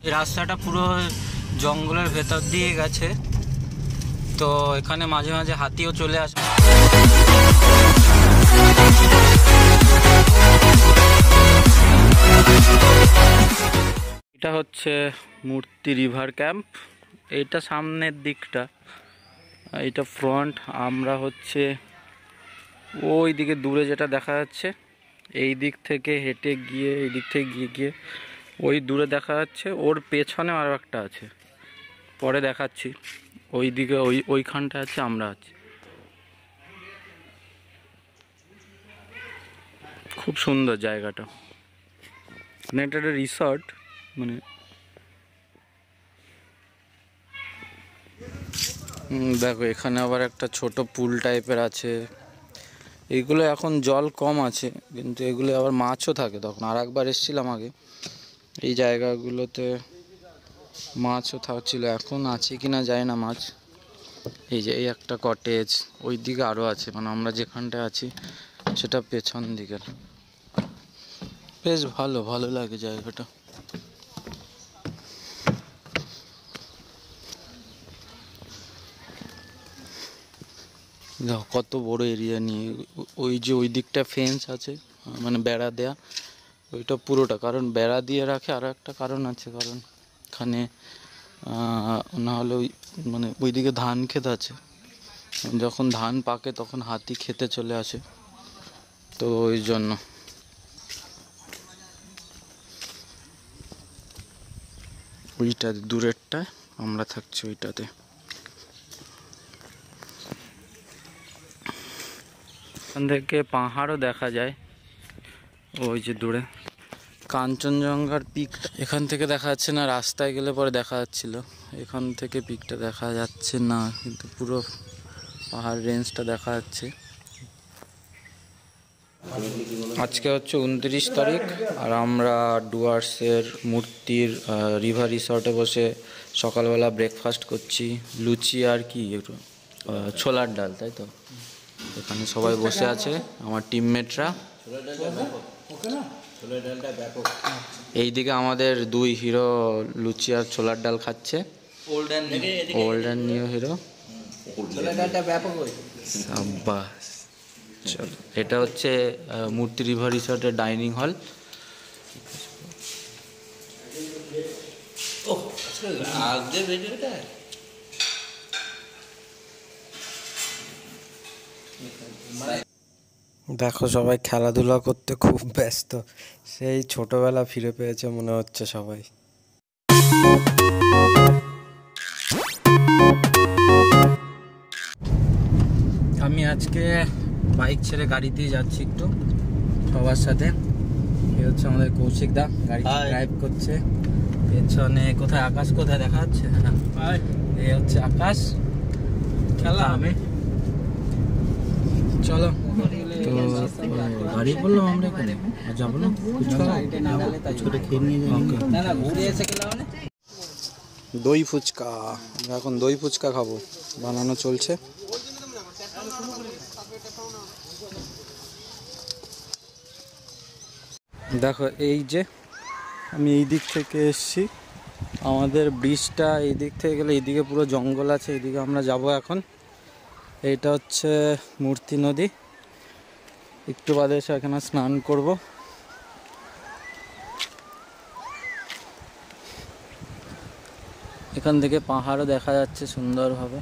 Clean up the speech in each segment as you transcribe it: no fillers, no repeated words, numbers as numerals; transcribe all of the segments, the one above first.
এই রাস্তাটা পুরো জঙ্গলের ভেতর দিয়ে গেছে, তো এখানে মাঝে মাঝে হাতিও চলে আসে। এটা হচ্ছে মূর্তি রিভার ক্যাম্প, এইটা সামনের দিকটা, এইটা ফ্রন্ট। আমরা হচ্ছে ওই দিকে দূরে যেটা দেখা যাচ্ছে, এই দিক থেকে হেঁটে গিয়ে এই দিক থেকে গিয়ে ওই দূরে দেখা যাচ্ছে, ওর পেছনে আরও একটা আছে, পরে দেখাচ্ছি। ওই দিকে ওইখানটা আছে, আমরা আছি। খুব সুন্দর জায়গাটা, মানে এটা একটা রিসর্ট, মানে দেখো এখানে আবার একটা ছোট পুল টাইপের আছে। এইগুলো এখন জল কম আছে, কিন্তু এগুলো আবার মাছও থাকে। তখন আর একবার এসেছিলাম আগে, এই জায়গাগুলোতে মাছও থাকছিল, এখন আছে কিনা যায় না মাছ। এই যে এই একটা কটেজ, ওই দিকে আরও আছে, মানে আমরা যেখানটায় আছি সেটা পেছন দিকের। বেশ ভালো ভালো লাগে জায়গাটা। দেখো কত বড় এরিয়া নিয়ে, ওই যে ওই দিকটা ফেন্স আছে, মানে বেড়া দেয়া, ওইটা পুরোটা। কারণ বেড়া দিয়ে রাখে আরও একটা কারণ আছে, কারণ এখানে না হলে ওই মানে ওইদিকে ধান ক্ষেত আছে, যখন ধান পাকে তখন হাতি খেতে চলে আসে, তো ওই জন্য। ওইটাতে দূরেরটায় আমরা থাকছি, ওইটাতে। এখান থেকে পাহাড়ও দেখা যায়, ওই যে দূরে কাঞ্চনজঙ্ঘার পিকটা এখান থেকে দেখা যাচ্ছে না, রাস্তায় গেলে পরে দেখা যাচ্ছিল। এখান থেকে পিকটা দেখা যাচ্ছে না, কিন্তু পুরো পাহাড় রেঞ্জটা দেখা যাচ্ছে। আজকে হচ্ছে 29 তারিখ, আর আমরা ডুয়ার্সের মূর্তির রিভার রিসর্টে বসে সকালবেলা ব্রেকফাস্ট করছি। লুচি আর কি একটু ছোলার ডাল, তাই তো। এখানে সবাই বসে আছে, আমার টিমমেটরা। এইদিকে আমাদের দুই হিরো লুচি আর ছোলার ডাল খাচ্ছে, ওল্ড অ্যান্ড নিউ হিরো। সাব্বাস। চলো, এটা হচ্ছে মূর্তি রিভার রিসর্টের ডাইনিং হল। দেখো সবাই খেলাধুলা করতে খুব ব্যস্ত, সেই ছোটবেলা ফিরে পেয়েছে মনে হচ্ছে সবাই। আমি আজকে বাইক ছেড়ে গাড়িতেই যাচ্ছি একটু সবার সাথে। এই হচ্ছে আমাদের কৌশিক দা, গাড়ি ড্রাইভ করছে। পেছনে কোথায় আকাশ, কোথায় দেখা যাচ্ছে, এই হচ্ছে আকাশ। খেলা আমি, চলো। তো গাড়ি বললাম আমরা এখানে যাবো না, খেয়ে নিয়ে যাই। দই ফুচকা, আমরা এখন দই ফুচকা খাবো, বানানো চলছে। দেখো এই যে আমি এই দিক থেকে এসছি, আমাদের ব্রিজটা এই দিক থেকে গেলে এইদিকে পুরো জঙ্গল আছে, এইদিকে আমরা যাব এখন। এইটা হচ্ছে মূর্তি নদী, একটু বাদে এসে এখানে স্নান করব। এখান থেকে পাহাড়ও দেখা যাচ্ছে সুন্দরভাবে।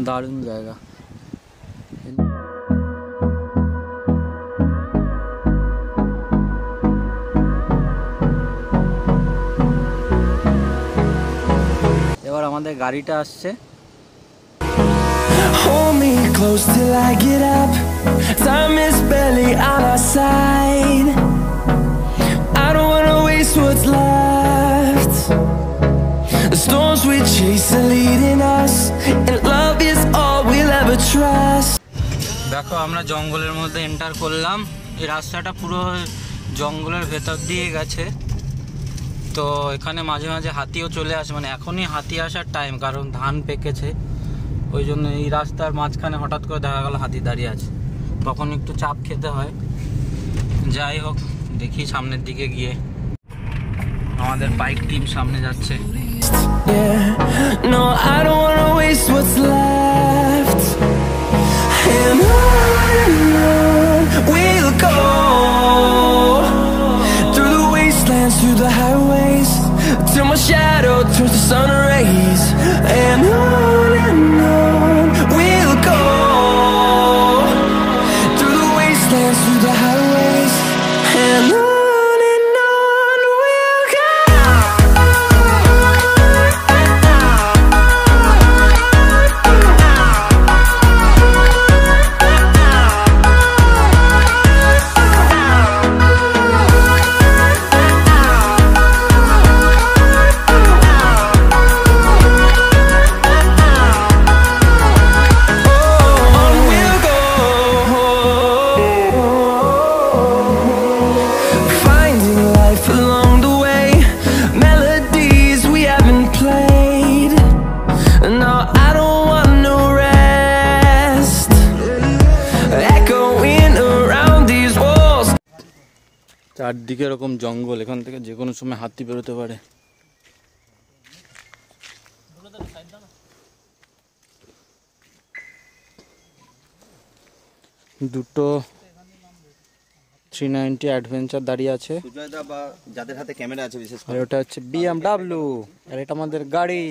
দারুণ জায়গা। এবার আমাদের গাড়িটা আসছে। Hold me close till I get up. Time is barely on our side. I don't wanna waste what's left. The storms we chase are leading us, and love is all we'll ever trust. দেখো আমরা জঙ্গলের মধ্যে enter করলাম। এই রাস্তাটা পুরো জঙ্গলের ভেতর দিয়ে গেছে, তো এখানে মাঝে মাঝে হাতিও চলে আসে, মানে এখনই হাতি আসার টাইম, কারণ ধান পেকেছে। ওই জন্য এই রাস্তার মাঝখানে হঠাৎ করে দেখা গেল হাতি দাঁড়িয়ে আছে, তখন একটু চাপ খেতে হয়। যাই হোক, দেখি সামনের দিকে গিয়ে। আমাদের বাইক টিম সামনে যাচ্ছে। No, I don't wanna waste what's left. And on we'll go, through the wastelands, through the highways, till my shadow turns to sun rays. And on we'll go, through the wastelands, through the highways, and on we'll go. চারদিকে এরকম জঙ্গল, এখান থেকে যে কোনো সময় হাতি বেরোতে পারে। দুটো 390 অ্যাডভেঞ্চার দাঁড়িয়ে আছে, যাদের হাতে ক্যামেরা আছে বিশেষ করে। আর ওটা হচ্ছে BMW, আর এটা আমাদের গাড়ি।